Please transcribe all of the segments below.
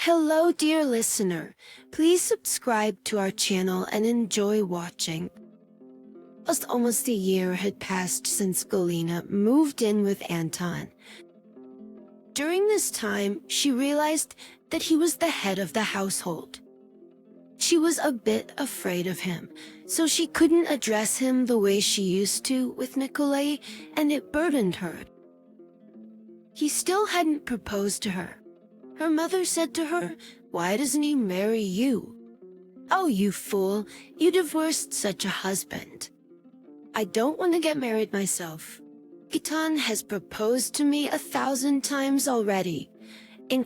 Hello, dear listener. Please subscribe to our channel and enjoy watching. Almost a year had passed since Galina moved in with Anton. During this time, she realized that he was the head of the household. She was a bit afraid of him, so she couldn't address him the way she used to with Nikolai, and it burdened her. He still hadn't proposed to her. Her mother said to her, "Why doesn't he marry you? Oh, you fool, you divorced such a husband. I don't want to get married myself. Gitan has proposed to me 1,000 times already. And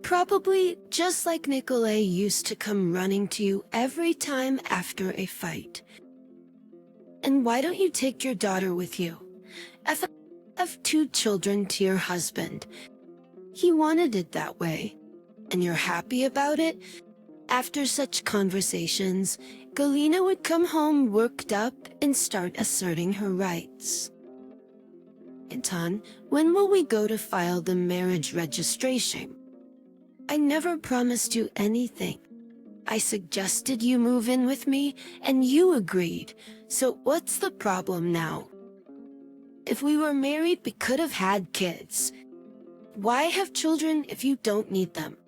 probably just like Nikolai used to come running to you every time after a fight. And why don't you take your daughter with you? Have 2 children to your husband. He wanted it that way, and you're happy about it?" After such conversations, Galina would come home worked up and start asserting her rights. "Anton, when will we go to file the marriage registration? I never promised you anything. I suggested you move in with me, and you agreed, so what's the problem now? If we were married, we could have had kids. Why have children if you don't need them?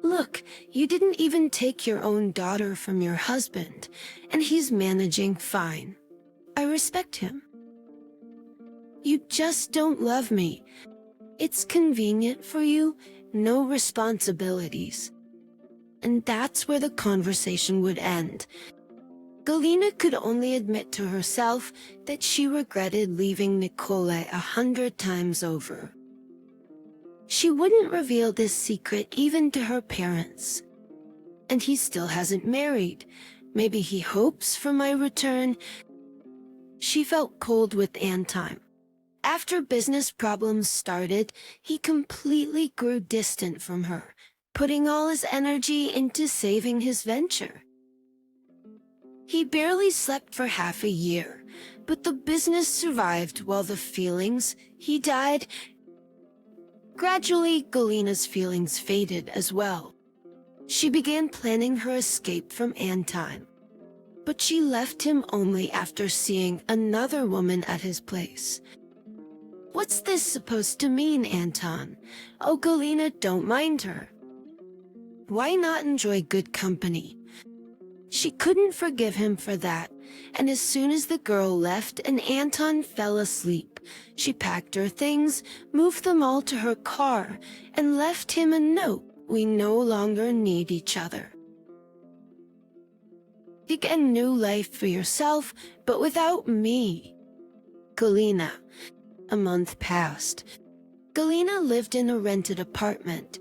Look, you didn't even take your own daughter from your husband, and he's managing fine. I respect him. You just don't love me. It's convenient for you, no responsibilities." And that's where the conversation would end. Galina could only admit to herself that she regretted leaving Nikolai 100 times over. She wouldn't reveal this secret even to her parents. And he still hasn't married. Maybe he hopes for my return. She felt cold with Anton. After business problems started, he completely grew distant from her, putting all his energy into saving his venture. He barely slept for half a year, but the business survived while the feelings, he died. Gradually, Galina's feelings faded as well. She began planning her escape from Anton, but she left him only after seeing another woman at his place. "What's this supposed to mean, Anton? Oh, Galina, don't mind her. Why not enjoy good company?" She couldn't forgive him for that, and as soon as the girl left and Anton fell asleep, she packed her things, moved them all to her car, and left him a note: "We no longer need each other. You get a new life for yourself, but without me." Galina. A month passed. Galina lived in a rented apartment.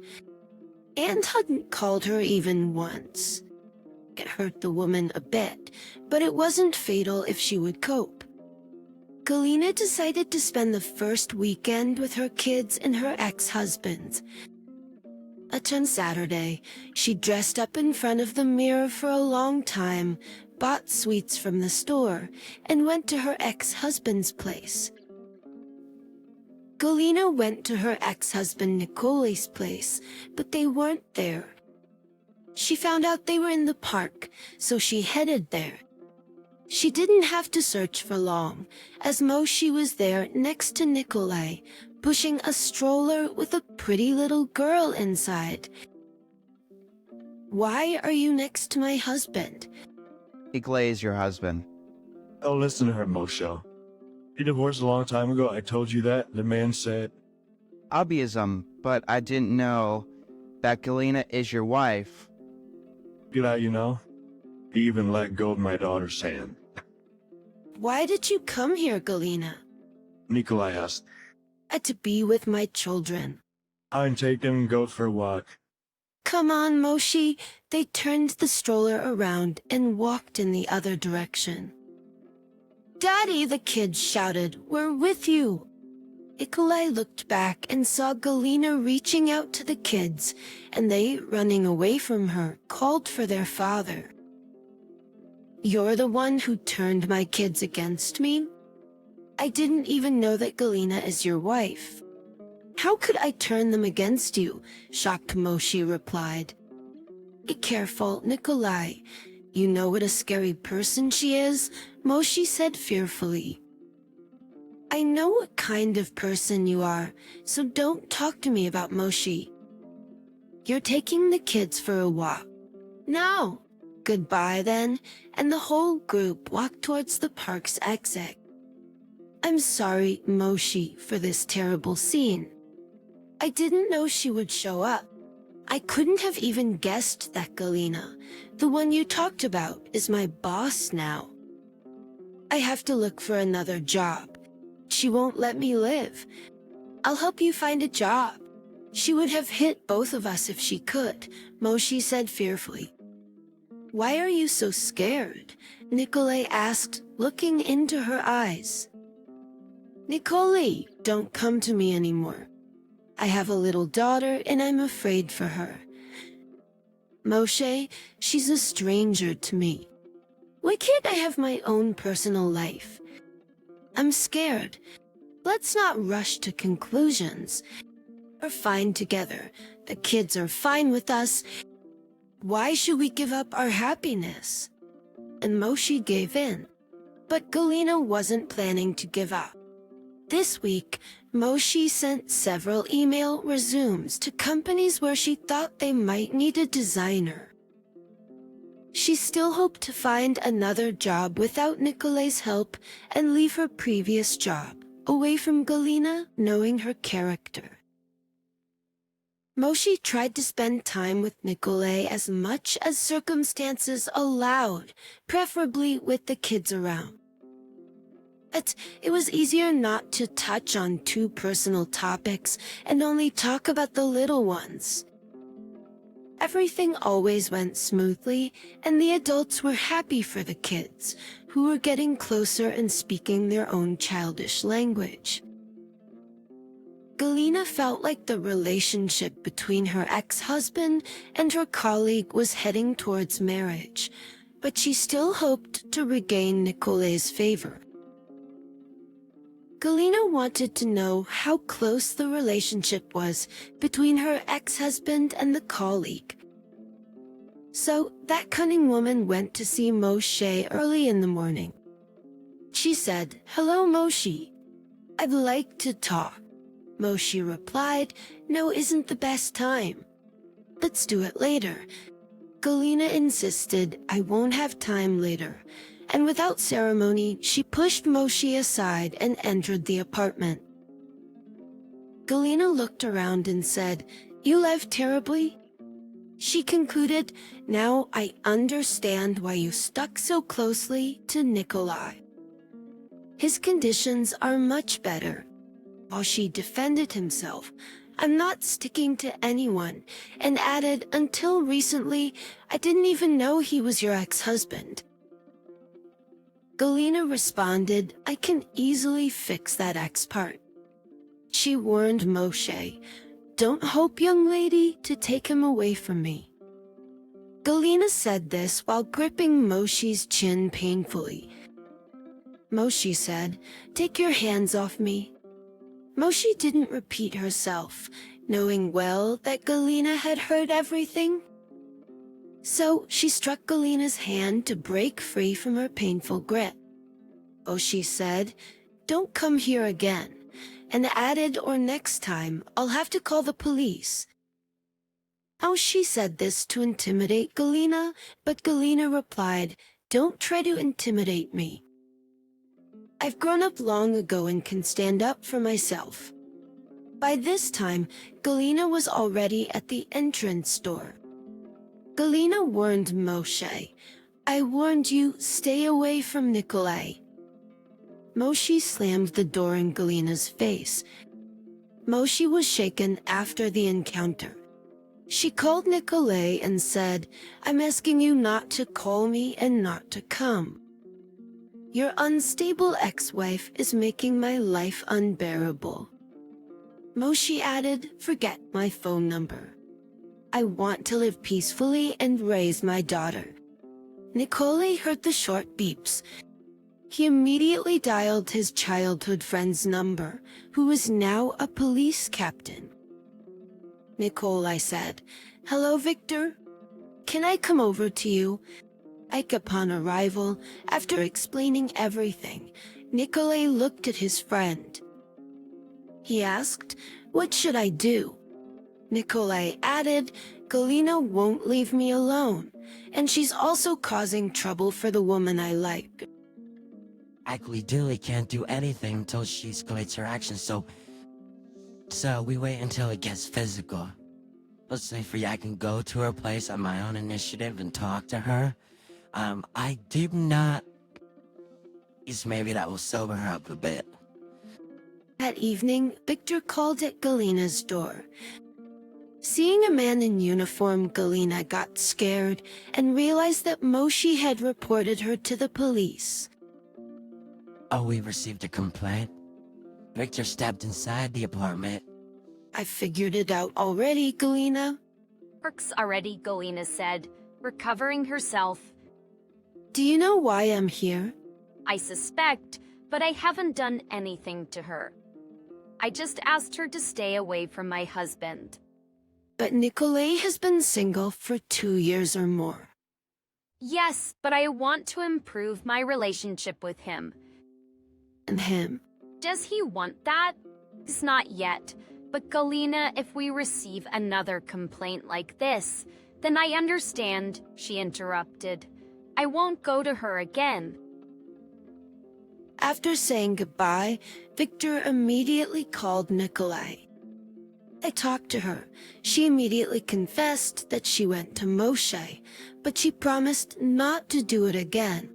Anton hadn't called her even once. It hurt the woman a bit, but it wasn't fatal if she would cope. Galina decided to spend the first weekend with her kids and her ex-husband. On Saturday, she dressed up in front of the mirror for a long time, bought sweets from the store, and went to her ex-husband's place. Galina went to her ex-husband Nikolai's place, but they weren't there. She found out they were in the park, so she headed there. She didn't have to search for long, as Moshi was there next to Nikolai, pushing a stroller with a pretty little girl inside. "Why are you next to my husband?" Nikolai is your husband. Oh, listen to her, Moshe. He divorced a long time ago. I told you that. The man said, Obvious, but I didn't know that Galina is your wife. "Get out, you know." He even let go of my daughter's hand. "Why did you come here, Galina?" Nikolai asked. "To be with my children." I'd take them and go for a walk. "Come on, Moshi." They turned the stroller around and walked in the other direction. "Daddy," the kids shouted, "we're with you." Nikolai looked back and saw Galina reaching out to the kids, and they, running away from her, called for their father. "You're the one who turned my kids against me? I didn't even know that Galina is your wife." How could I turn them against you? Shocked Moshe replied. Be careful, Nikolai. You know what a scary person she is, Moshe said fearfully. I know what kind of person you are, so don't talk to me about Moshe. You're taking the kids for a walk. No. Goodbye then, and the whole group walked towards the park's exit. I'm sorry, Moshe, for this terrible scene. I didn't know she would show up. I couldn't have even guessed that Galina, the one you talked about, is my boss now. I have to look for another job. She won't let me live. I'll help you find a job. She would have hit both of us if she could, Moshe said fearfully. Why are you so scared? Nikolai asked, looking into her eyes. Nikolai, don't come to me anymore. I have a little daughter and I'm afraid for her. Moshe, she's a stranger to me. Why can't I have my own personal life? I'm scared. Let's not rush to conclusions. We're fine together. The kids are fine with us. Why should we give up our happiness? And Moshe gave in. But Galina wasn't planning to give up. This week, Moshe sent several email resumes to companies where she thought they might need a designer. She still hoped to find another job without Nikolai's help and leave her previous job, away from Galina, knowing her character. Moshe tried to spend time with Nikolai as much as circumstances allowed, preferably with the kids around. But it was easier not to touch on too personal topics and only talk about the little ones. Everything always went smoothly, and the adults were happy for the kids, who were getting closer and speaking their own childish language. Galina felt like the relationship between her ex-husband and her colleague was heading towards marriage, but she still hoped to regain Nikolai's favor. Galina wanted to know how close the relationship was between her ex-husband and the colleague. So that cunning woman went to see Moshe early in the morning. She said, "Hello, Moshe. I'd like to talk." Moshe replied, "No, isn't the best time. Let's do it later." Galina insisted, "I won't have time later." And without ceremony, she pushed Moshe aside and entered the apartment. Galina looked around and said, "You left terribly?" She concluded, "Now I understand why you stuck so closely to Nikolai. His conditions are much better." While she defended himself, "I'm not sticking to anyone," and added, "Until recently, I didn't even know he was your ex-husband." Galina responded, "I can easily fix that ex part." She warned Moshe, "Don't hope, young lady, to take him away from me." Galina said this while gripping Moshe's chin painfully. Moshe said, "Take your hands off me." Moshe didn't repeat herself, knowing well that Galina had heard everything. So she struck Galina's hand to break free from her painful grip. Moshe said, "Don't come here again," and added, "Or next time, I'll have to call the police." Now she said this to intimidate Galina, but Galina replied, "Don't try to intimidate me. I've grown up long ago and can stand up for myself." By this time, Galina was already at the entrance door. Galina warned Moshe, "I warned you, stay away from Nikolai." Moshe slammed the door in Galina's face. Moshe was shaken after the encounter. She called Nikolai and said, "I'm asking you not to call me and not to come. Your unstable ex-wife is making my life unbearable." Moshe added, "Forget my phone number. I want to live peacefully and raise my daughter." Nikolai heard the short beeps. He immediately dialed his childhood friend's number, who was now a police captain. Nikolai said, "Hello, Victor. Can I come over to you?" Upon arrival, after explaining everything, Nikolai looked at his friend. He asked, "What should I do?" Nikolai added, "Galina won't leave me alone, and she's also causing trouble for the woman I like." Actually, Dilly can't do anything until she escalates her actions, so we wait until it gets physical. Let's say for you, I can go to her place on my own initiative and talk to her. I do not... Maybe that will sober her up a bit. That evening, Victor called at Galina's door. Seeing a man in uniform, Galina got scared and realized that Moshi had reported her to the police. Oh, we received a complaint? Victor stepped inside the apartment. "I figured it out already, Galina." Works already, Galina said, recovering herself. "Do you know why I'm here?" "I suspect, but I haven't done anything to her. I just asked her to stay away from my husband." "But Nikolai has been single for 2 years or more." "Yes, but I want to improve my relationship with him." "And him?" "Does he want that?" "It's not yet. But Galina, if we receive another complaint like this, then I understand," she interrupted. "I won't go to her again." After saying goodbye, Victor immediately called Nikolai. I talked to her. She immediately confessed that she went to Moshe, but she promised not to do it again.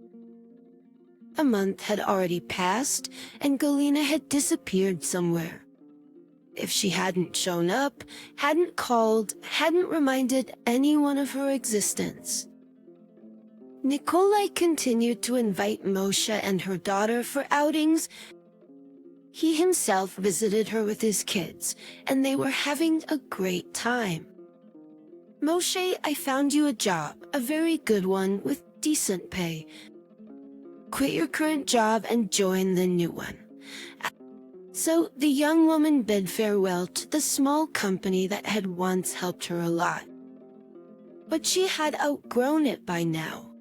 A month had already passed, and Galina had disappeared somewhere. If she hadn't shown up, hadn't called, hadn't reminded anyone of her existence. Nikolai continued to invite Moshe and her daughter for outings. He himself visited her with his kids, and they were having a great time. "Moshe, I found you a job, a very good one with decent pay. Quit your current job and join the new one." So the young woman bid farewell to the small company that had once helped her a lot. But she had outgrown it by now.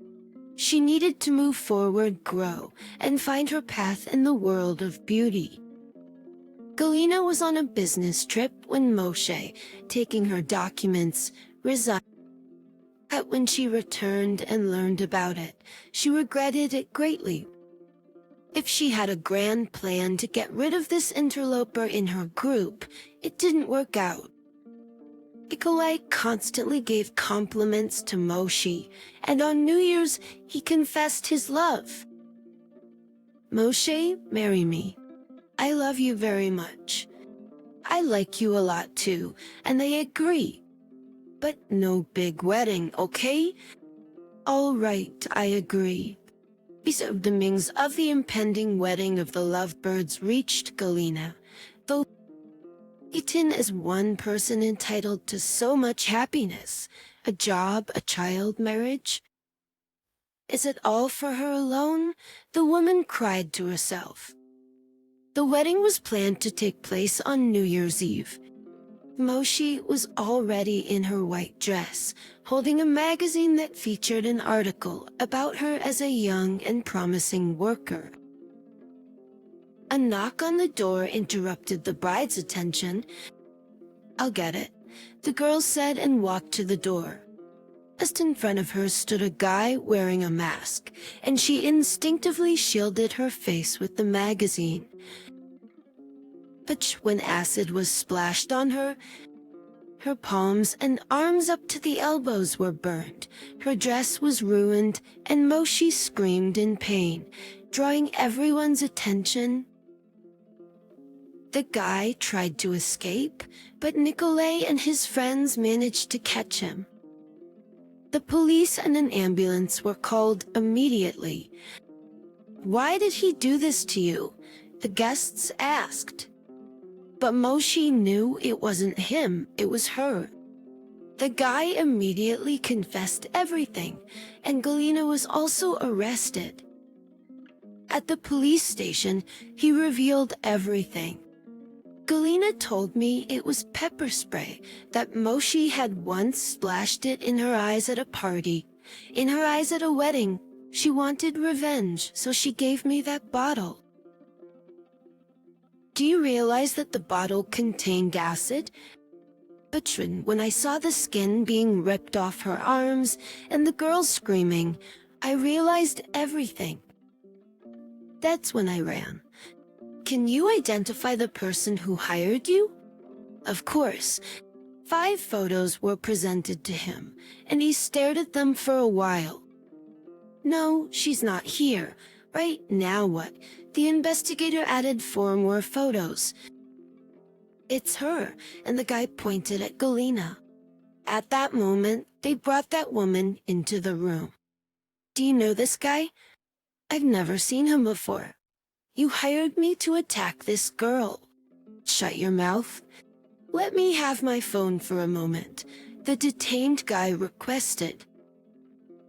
She needed to move forward, grow, and find her path in the world of beauty. Galina was on a business trip when Moshe, taking her documents, resigned. But when she returned and learned about it, she regretted it greatly. If she had a grand plan to get rid of this interloper in her group, it didn't work out. Nikolai constantly gave compliments to Moshe, and on New Year's, he confessed his love. "Moshe, marry me. I love you very much. I like you a lot too," and they agree. "But no big wedding, okay?" "All right, I agree." The news of the impending wedding of the lovebirds reached Galina, though eaten as one person entitled to so much happiness, a job, a child, marriage. Is it all for her alone? The woman cried to herself. The wedding was planned to take place on New Year's Eve. Moshe was already in her white dress, holding a magazine that featured an article about her as a young and promising worker. A knock on the door interrupted the bride's attention. "I'll get it," the girl said and walked to the door. Just in front of her stood a guy wearing a mask, and she instinctively shielded her face with the magazine. But when acid was splashed on her, her palms and arms up to the elbows were burned, her dress was ruined, and Moshe screamed in pain, drawing everyone's attention. The guy tried to escape, but Nikolai and his friends managed to catch him. The police and an ambulance were called immediately. "Why did he do this to you?" the guests asked. But Moshe knew it wasn't him, it was her. The guy immediately confessed everything, and Galina was also arrested. At the police station, he revealed everything. Galina told me it was pepper spray, that Moshi had once splashed it in her eyes at a party. In her eyes at a wedding. She wanted revenge, so she gave me that bottle. Do you realize that the bottle contained acid? But when I saw the skin being ripped off her arms and the girl screaming, I realized everything. That's when I ran. Can you identify the person who hired you? Of course. 5 photos were presented to him, and he stared at them for a while. No, she's not here. Right now what? The investigator added 4 more photos. It's her, and the guy pointed at Galina. At that moment, they brought that woman into the room. Do you know this guy? I've never seen him before. You hired me to attack this girl. Shut your mouth. Let me have my phone for a moment. The detained guy requested.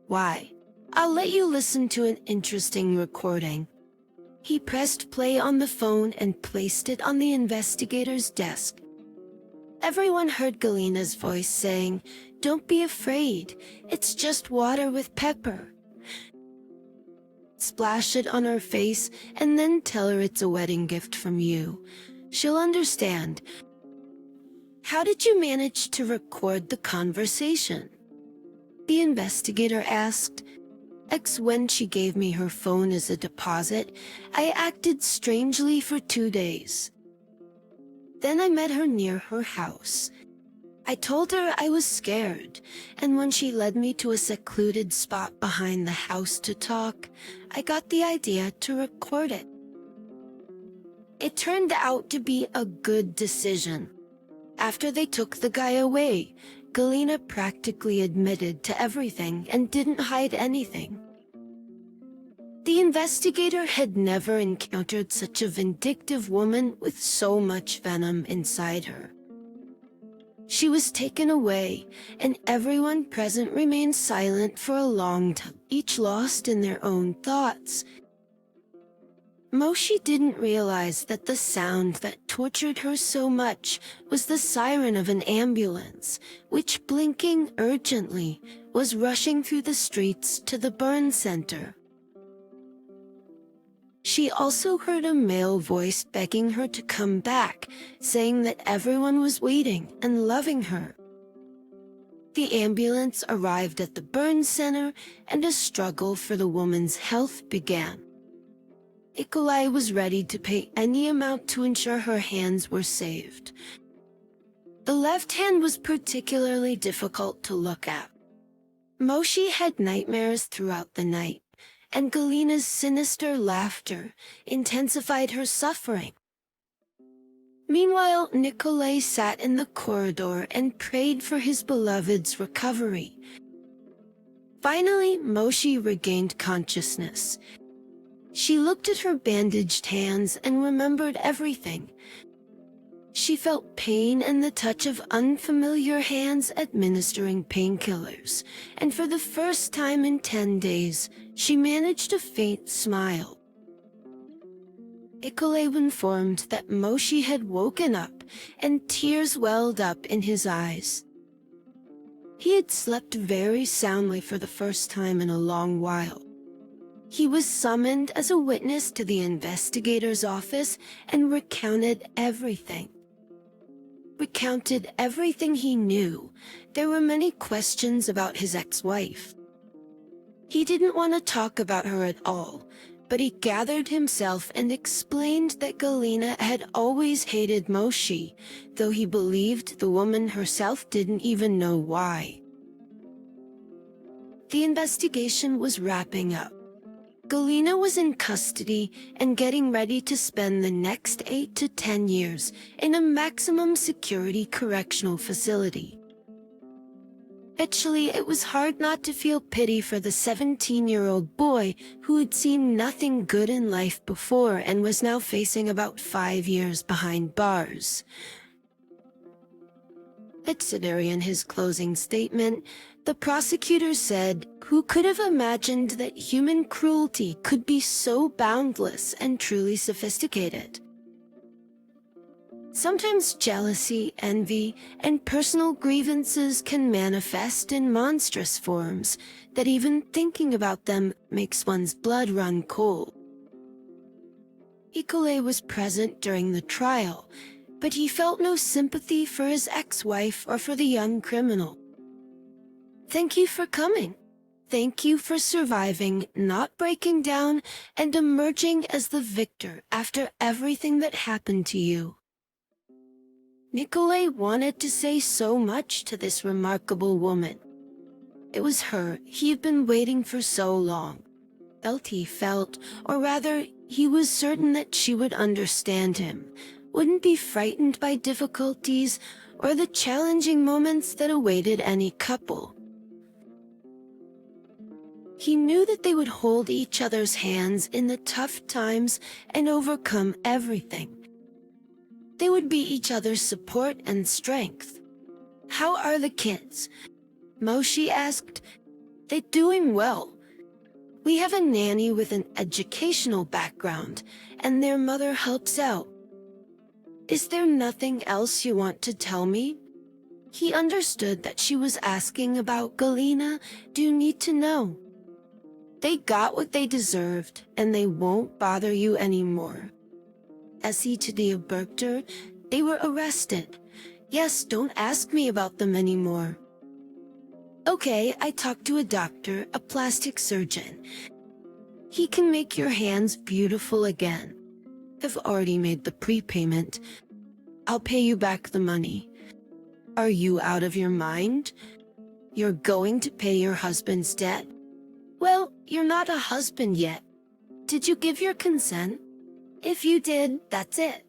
Why? I'll let you listen to an interesting recording. He pressed play on the phone and placed it on the investigator's desk. Everyone heard Galina's voice saying, "Don't be afraid. It's just water with pepper. Splash it on her face and then tell her it's a wedding gift from you. She'll understand." How did you manage to record the conversation? The investigator asked. When she gave me her phone as a deposit, I acted strangely for 2 days. Then I met her near her house. I told her I was scared, and when she led me to a secluded spot behind the house to talk, I got the idea to record it. It turned out to be a good decision. After they took the guy away, Galina practically admitted to everything and didn't hide anything. The investigator had never encountered such a vindictive woman with so much venom inside her. She was taken away, and everyone present remained silent for a long time, each lost in their own thoughts. Moshi didn't realize that the sound that tortured her so much was the siren of an ambulance, which, blinking urgently, was rushing through the streets to the burn center. She also heard a male voice begging her to come back, saying that everyone was waiting and loving her. The ambulance arrived at the burn center, and a struggle for the woman's health began. Nikolai was ready to pay any amount to ensure her hands were saved. The left hand was particularly difficult to look at. Moshi had nightmares throughout the night, and Galina's sinister laughter intensified her suffering. Meanwhile, Nikolai sat in the corridor and prayed for his beloved's recovery. Finally, Moshi regained consciousness. She looked at her bandaged hands and remembered everything. She felt pain and the touch of unfamiliar hands administering painkillers, and for the first time in 10 days, she managed a faint smile. Ikolay informed that Moshi had woken up, and tears welled up in his eyes. He had slept very soundly for the first time in a long while. He was summoned as a witness to the investigator's office and recounted everything. Recounted everything he knew. There were many questions about his ex-wife. He didn't want to talk about her at all, but he gathered himself and explained that Galina had always hated Moshi, though he believed the woman herself didn't even know why. The investigation was wrapping up. Galina was in custody and getting ready to spend the next 8 to 10 years in a maximum security correctional facility. Actually, it was hard not to feel pity for the 17-year-old boy who had seen nothing good in life before and was now facing about 5 years behind bars. In his closing statement, the prosecutor said, "Who could have imagined that human cruelty could be so boundless and truly sophisticated?" Sometimes jealousy, envy, and personal grievances can manifest in monstrous forms that even thinking about them makes one's blood run cold. Ikole was present during the trial, but he felt no sympathy for his ex-wife or for the young criminal. "Thank you for coming. Thank you for surviving, not breaking down, and emerging as the victor after everything that happened to you." Nikolai wanted to say so much to this remarkable woman. It was her he had been waiting for so long. He felt, or rather, he was certain that she would understand him, wouldn't be frightened by difficulties or the challenging moments that awaited any couple. He knew that they would hold each other's hands in the tough times and overcome everything. They would be each other's support and strength. "How are the kids?" Moshi asked. "They're doing well. We have a nanny with an educational background, and their mother helps out. Is there nothing else you want to tell me?" He understood that she was asking about Galina. "Do you need to know?" "They got what they deserved, and they won't bother you anymore." As he to the abductor, "They were arrested. Yes, don't ask me about them anymore." "Okay, I talked to a doctor, a plastic surgeon. He can make your hands beautiful again. I've already made the prepayment. I'll pay you back the money." "Are you out of your mind? You're going to pay your husband's debt?" "Well, you're not a husband yet. Did you give your consent? If you did, that's it.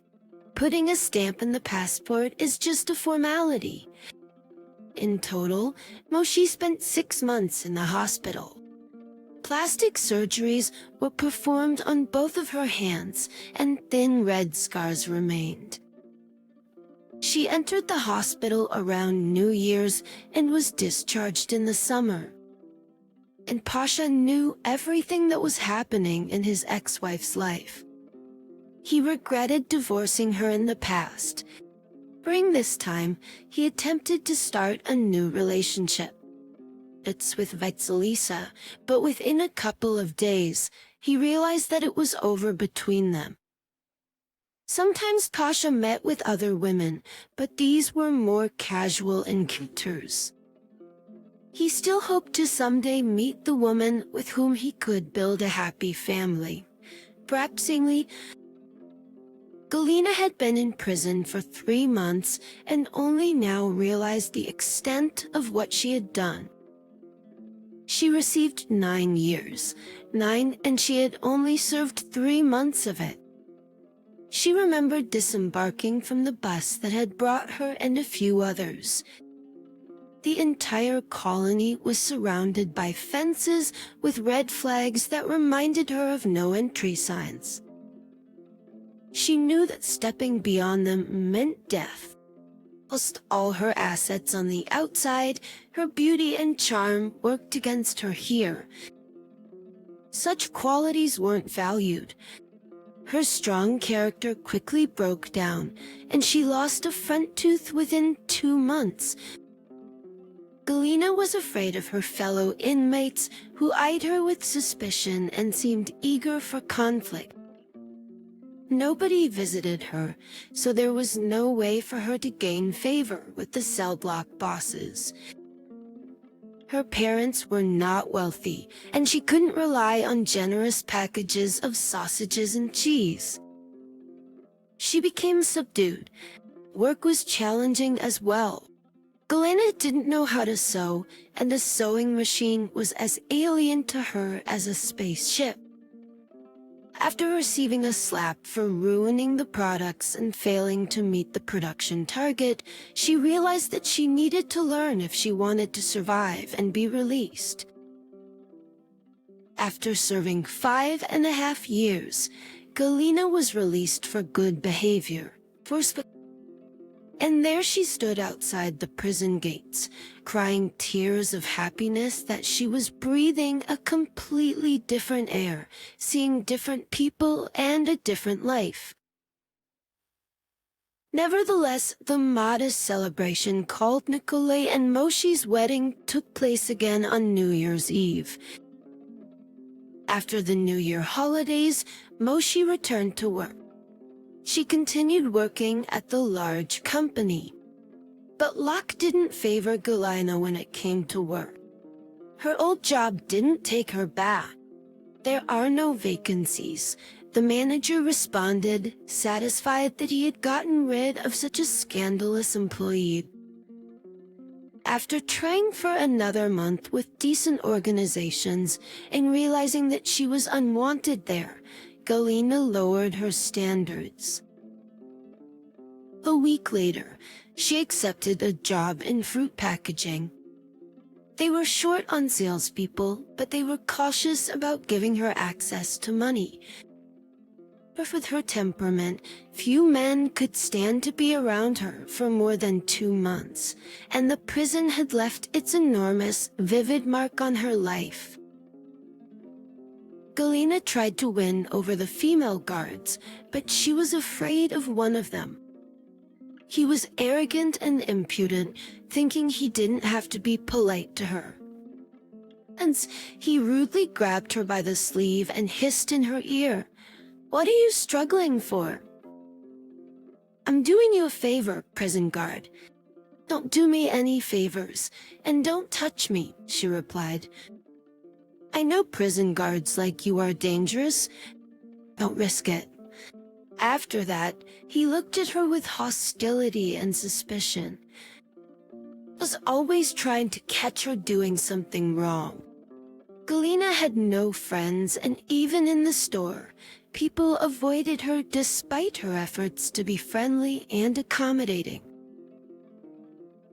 Putting a stamp in the passport is just a formality." In total, Moshi spent 6 months in the hospital. Plastic surgeries were performed on both of her hands, and thin red scars remained. She entered the hospital around New Year's and was discharged in the summer. And Pasha knew everything that was happening in his ex-wife's life. He regretted divorcing her in the past. During this time, he attempted to start a new relationship. It's with Vaitsalisa, but within a couple of days, he realized that it was over between them. Sometimes Pasha met with other women, but these were more casual encounters. He still hoped to someday meet the woman with whom he could build a happy family. Perhaps Galina had been in prison for 3 months and only now realized the extent of what she had done. She received 9 years, and she had only served 3 months of it. She remembered disembarking from the bus that had brought her and a few others. The entire colony was surrounded by fences with red flags that reminded her of no entry signs. She knew that stepping beyond them meant death. Whilst all her assets on the outside, her beauty and charm worked against her here. Such qualities weren't valued. Her strong character quickly broke down, and she lost a front tooth within 2 months. Galina was afraid of her fellow inmates, who eyed her with suspicion and seemed eager for conflict. Nobody visited her, so there was no way for her to gain favor with the cell block bosses. Her parents were not wealthy, and she couldn't rely on generous packages of sausages and cheese. She became subdued. Work was challenging as well. Galina didn't know how to sew, and a sewing machine was as alien to her as a spaceship. After receiving a slap for ruining the products and failing to meet the production target, she realized that she needed to learn if she wanted to survive and be released. After serving 5.5 years, Galina was released for good behavior. And there she stood outside the prison gates, crying tears of happiness that she was breathing a completely different air, seeing different people and a different life. Nevertheless, the modest celebration called Nikolai and Moshe's wedding took place again on New Year's Eve. After the New Year holidays, Moshe returned to work. She continued working at the large company. But luck didn't favor Galina when it came to work. Her old job didn't take her back. There are no vacancies. The manager responded, satisfied that he had gotten rid of such a scandalous employee. After trying for another month with decent organizations and realizing that she was unwanted there, Galina lowered her standards. A week later, she accepted a job in fruit packaging. They were short on salespeople, but they were cautious about giving her access to money. But with her temperament, few men could stand to be around her for more than 2 months, and the prison had left its enormous, vivid mark on her life. Galina tried to win over the female guards, but she was afraid of one of them. He was arrogant and impudent, thinking he didn't have to be polite to her. Hence, he rudely grabbed her by the sleeve and hissed in her ear, "What are you struggling for?" "I'm doing you a favor, prison guard." "Don't do me any favors, and don't touch me," she replied. "I know prison guards like you are dangerous. Don't risk it." After that, he looked at her with hostility and suspicion. He was always trying to catch her doing something wrong. Galina had no friends, and even in the store, people avoided her despite her efforts to be friendly and accommodating.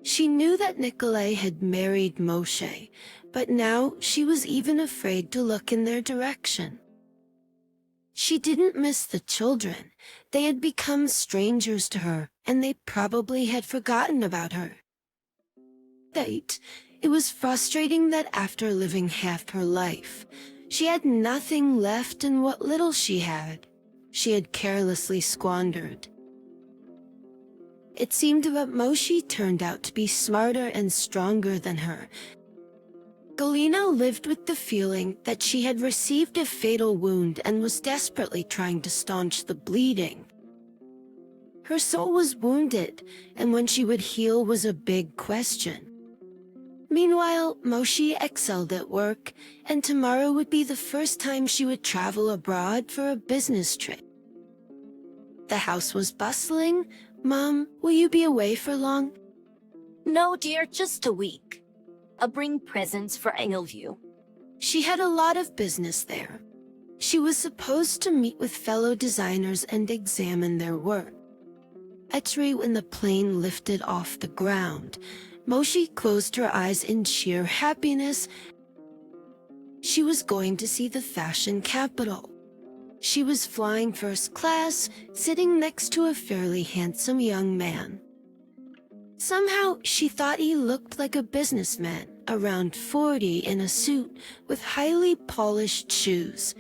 She knew that Nikolai had married Moshe, but now she was even afraid to look in their direction. She didn't miss the children. They had become strangers to her, and they probably had forgotten about her. It was frustrating that after living half her life, she had nothing left, and what little she had carelessly squandered. It seemed that Moshe turned out to be smarter and stronger than her. Galina lived with the feeling that she had received a fatal wound and was desperately trying to staunch the bleeding. Her soul was wounded, and when she would heal was a big question. Meanwhile, Moshe excelled at work, and tomorrow would be the first time she would travel abroad for a business trip. The house was bustling. "Mom, will you be away for long?" No, dear, just a week. I'll bring presents for any of you. She had a lot of business there. She was supposed to meet with fellow designers and examine their work. Actually, when the plane lifted off the ground, Moshe closed her eyes in sheer happiness. She was going to see the fashion capital. She was flying first class, sitting next to a fairly handsome young man. Somehow, she thought he looked like a businessman, around 40 in a suit with highly polished shoes.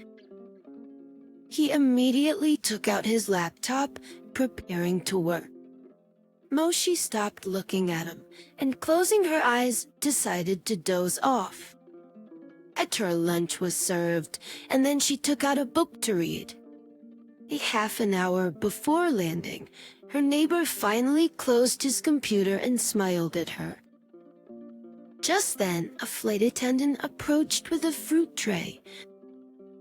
He immediately took out his laptop, preparing to work. Moshe stopped looking at him, and closing her eyes, decided to doze off. After lunch was served, and then she took out a book to read. A half an hour before landing, her neighbor finally closed his computer and smiled at her. Just then, a flight attendant approached with a fruit tray.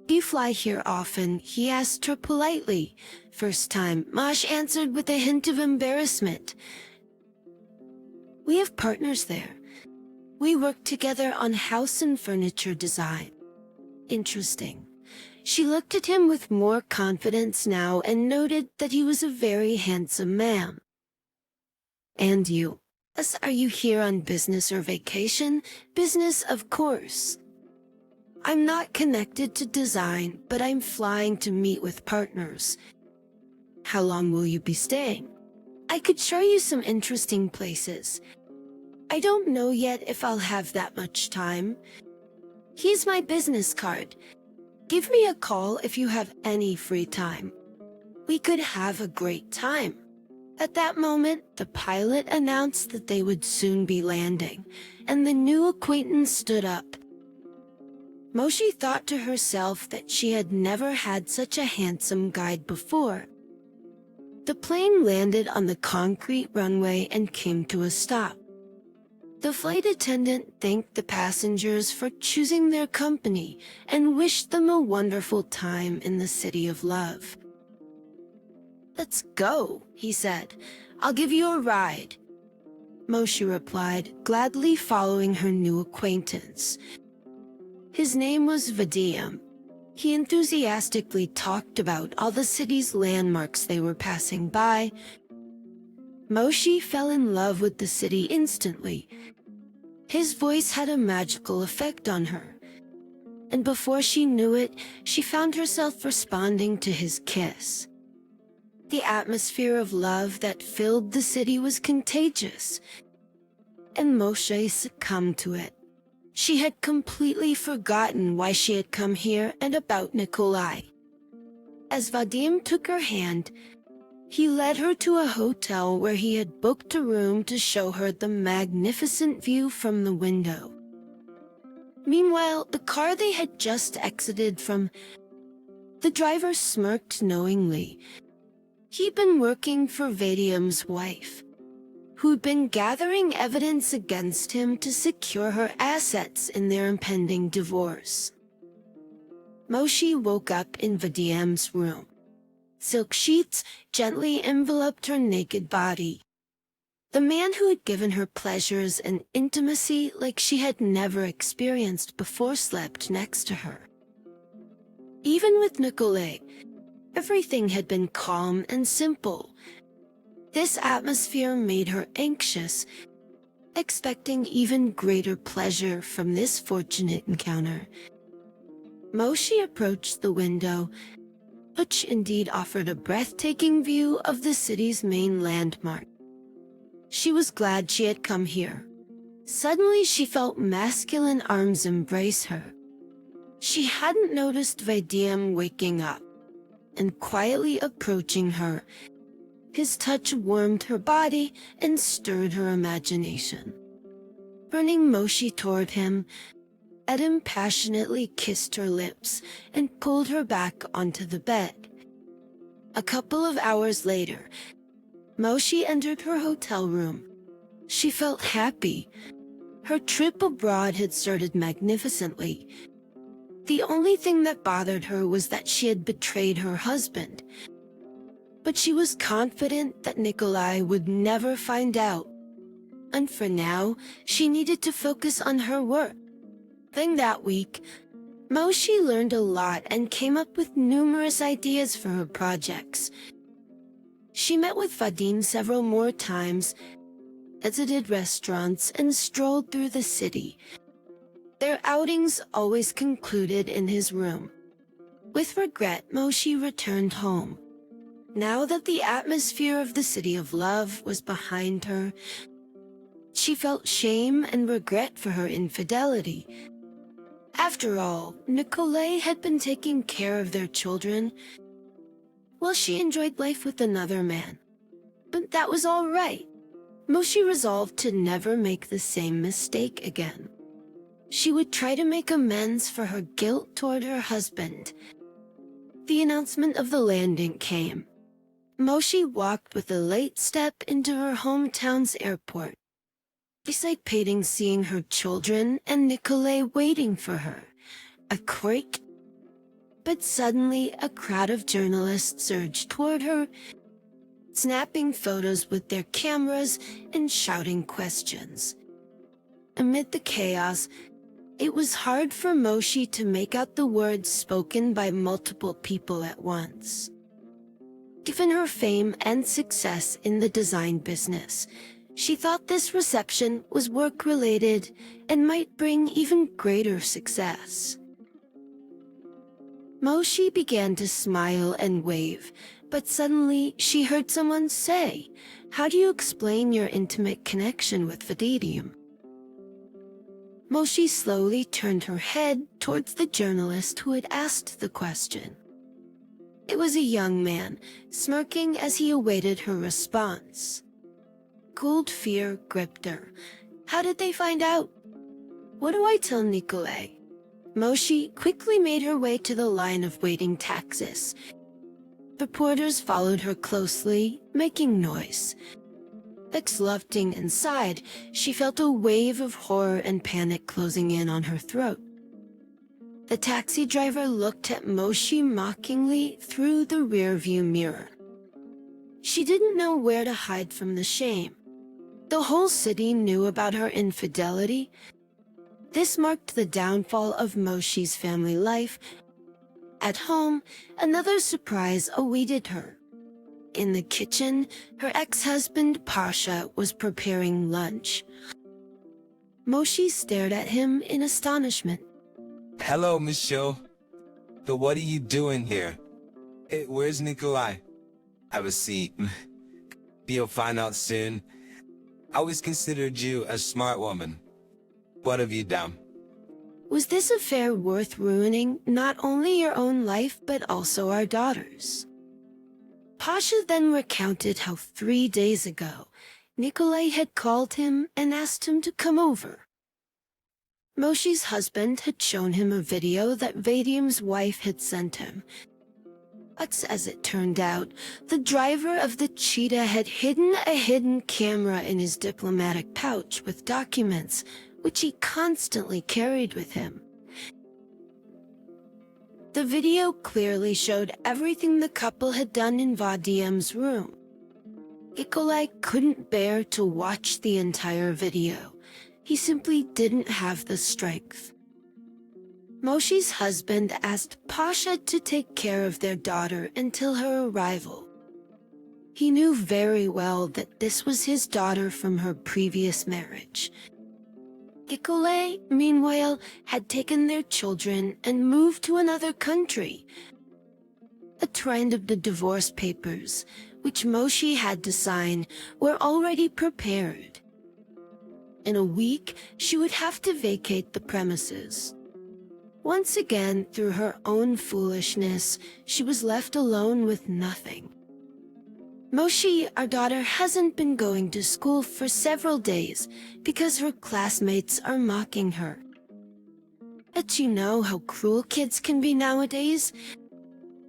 "You fly here often?" he asked her politely. First time, Mosh answered with a hint of embarrassment. "We have partners there. We work together on house and furniture design." "Interesting." She looked at him with more confidence now and noted that he was a very handsome man. "And you? Are you here on business or vacation?" "Business, of course. I'm not connected to design, but I'm flying to meet with partners." "How long will you be staying?" I could show you some interesting places. I don't know yet if I'll have that much time. Here's my business card. Give me a call if you have any free time. We could have a great time." At that moment, the pilot announced that they would soon be landing, and the new acquaintance stood up. Moshi thought to herself that she had never had such a handsome guide before. The plane landed on the concrete runway and came to a stop. The flight attendant thanked the passengers for choosing their company and wished them a wonderful time in the city of love. "Let's go," he said. "I'll give you a ride." Moshi replied, gladly following her new acquaintance. His name was Vadim. He enthusiastically talked about all the city's landmarks they were passing by. Moshi fell in love with the city instantly. His voice had a magical effect on her, and before she knew it, she found herself responding to his kiss. The atmosphere of love that filled the city was contagious, and Moshi succumbed to it. She had completely forgotten why she had come here and about Nikolai. As Vadim took her hand, he led her to a hotel where he had booked a room to show her the magnificent view from the window. Meanwhile, the car they had just exited from, the driver smirked knowingly. He'd been working for Vadim's wife, who'd been gathering evidence against him to secure her assets in their impending divorce. Moshi woke up in Vadim's room. Silk sheets gently enveloped her naked body. The man who had given her pleasures and intimacy like she had never experienced before slept next to her. Even with Nikolai, everything had been calm and simple. This atmosphere made her anxious, expecting even greater pleasure from this fortunate encounter. Moshi approached the window, which indeed offered a breathtaking view of the city's main landmark. She was glad she had come here. Suddenly she felt masculine arms embrace her. She hadn't noticed Vadim waking up and quietly approaching her. His touch warmed her body and stirred her imagination. Turning Moshi toward him, Vadim passionately kissed her lips and pulled her back onto the bed. A couple of hours later, Moshi entered her hotel room. She felt happy. Her trip abroad had started magnificently. The only thing that bothered her was that she had betrayed her husband. But she was confident that Nikolai would never find out. And for now, she needed to focus on her work. Then that week, Moshi learned a lot and came up with numerous ideas for her projects. She met with Vadim several more times, visited restaurants, and strolled through the city. Their outings always concluded in his room. With regret, Moshi returned home. Now that the atmosphere of the city of love was behind her, she felt shame and regret for her infidelity. After all, Nikolai had been taking care of their children, while she enjoyed life with another man. But that was all right. Moshi resolved to never make the same mistake again. She would try to make amends for her guilt toward her husband. The announcement of the landing came. Moshi walked with a light step into her hometown's airport, anticipating seeing her children and Nikolai waiting for her. A quake. But suddenly, a crowd of journalists surged toward her, snapping photos with their cameras and shouting questions. Amid the chaos, it was hard for Moshi to make out the words spoken by multiple people at once. Given her fame and success in the design business, she thought this reception was work-related and might bring even greater success. Moshi began to smile and wave, But suddenly, she heard someone say, "How do you explain your intimate connection with Vadidium?" Moshi slowly turned her head towards the journalist who had asked the question. It was a young man, smirking as he awaited her response. Cold fear gripped her. How did they find out? What do I tell Nikolai? Moshi quickly made her way to the line of waiting taxis. Reporters followed her closely, making noise. Exulting inside, she felt a wave of horror and panic closing in on her throat. The taxi driver looked at Moshi mockingly through the rearview mirror. She didn't know where to hide from the shame. The whole city knew about her infidelity. This marked the downfall of Moshi's family life. At home, another surprise awaited her. In the kitchen, her ex-husband Pasha was preparing lunch. Moshi stared at him in astonishment. Hello, Michelle. But what are you doing here? Hey, where's Nikolai? Have a seat. You'll find out soon. I always considered you a smart woman. What have you done? Was this affair worth ruining not only your own life but also our daughter's? Pasha then recounted how 3 days ago, Nikolai had called him and asked him to come over. Moshi's husband had shown him a video that Vadium's wife had sent him. But as it turned out, the driver of the cheetah had hidden a hidden camera in his diplomatic pouch with documents, which he constantly carried with him. The video clearly showed everything the couple had done in Vadium's room. Nikolai couldn't bear to watch the entire video. He simply didn't have the strength. Moshi's husband asked Pasha to take care of their daughter until her arrival. He knew very well that this was his daughter from her previous marriage. Nikolai, meanwhile, had taken their children and moved to another country. A trend of the divorce papers, which Moshi had to sign, were already prepared. In a week, she would have to vacate the premises. Once again, through her own foolishness, she was left alone with nothing. Moshi, our daughter, hasn't been going to school for several days because her classmates are mocking her. But you know how cruel kids can be nowadays.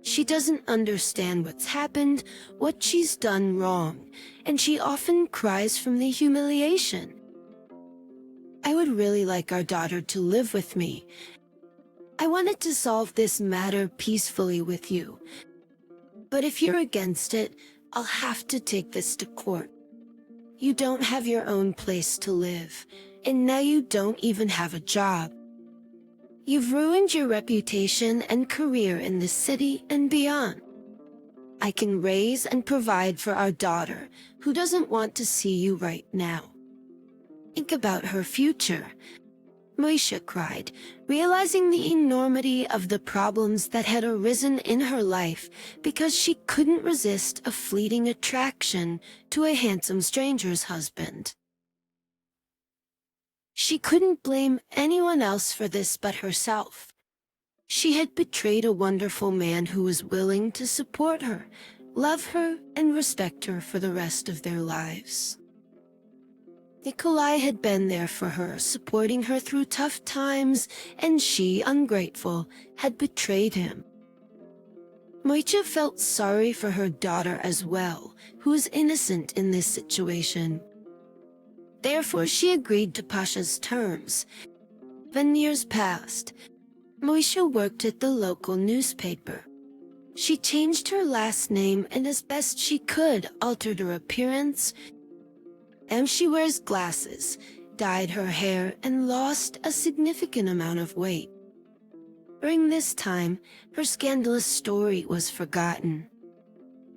She doesn't understand what's happened, what she's done wrong, and she often cries from the humiliation. I would really like our daughter to live with me. I wanted to solve this matter peacefully with you. But if you're against it, I'll have to take this to court. You don't have your own place to live, and now you don't even have a job. You've ruined your reputation and career in this city and beyond. I can raise and provide for our daughter, who doesn't want to see you right now. Think about her future. Moisha cried, realizing the enormity of the problems that had arisen in her life because she couldn't resist a fleeting attraction to a handsome stranger's husband. She couldn't blame anyone else for this but herself. She had betrayed a wonderful man who was willing to support her, love her, and respect her for the rest of their lives. Nikolai had been there for her, supporting her through tough times, and she, ungrateful, had betrayed him. Moicha felt sorry for her daughter as well, who was innocent in this situation. Therefore, she agreed to Pasha's terms. When years passed, Moisha worked at the local newspaper. She changed her last name and as best she could altered her appearance. And she wears glasses, dyed her hair, and lost a significant amount of weight. During this time, her scandalous story was forgotten.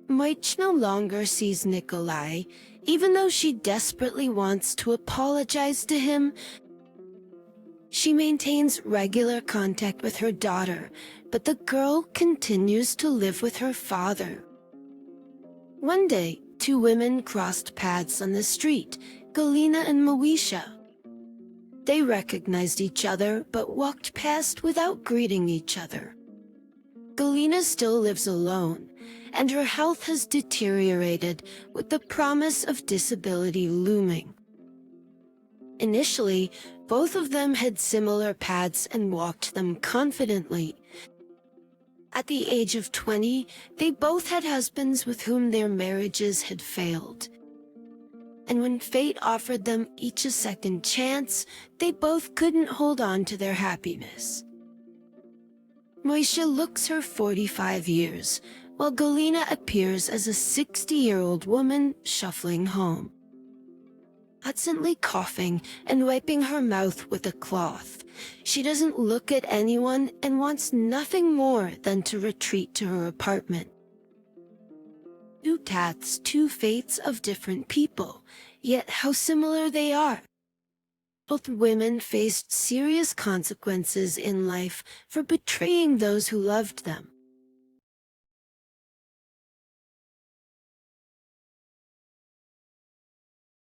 Moich no longer sees Nikolai, even though she desperately wants to apologize to him. She maintains regular contact with her daughter, but the girl continues to live with her father. One day, two women crossed paths on the street, Galina and Moesha. They recognized each other, but walked past without greeting each other. Galina still lives alone, and her health has deteriorated with the promise of disability looming. Initially, both of them had similar paths and walked them confidently. At the age of 20, they both had husbands with whom their marriages had failed. And when fate offered them each a second chance, they both couldn't hold on to their happiness. Moesha looks her 45 years, while Galina appears as a 60-year-old woman shuffling home. Constantly coughing and wiping her mouth with a cloth, she doesn't look at anyone and wants nothing more than to retreat to her apartment. Two paths, two fates of different people, yet how similar they are. Both women faced serious consequences in life for betraying those who loved them.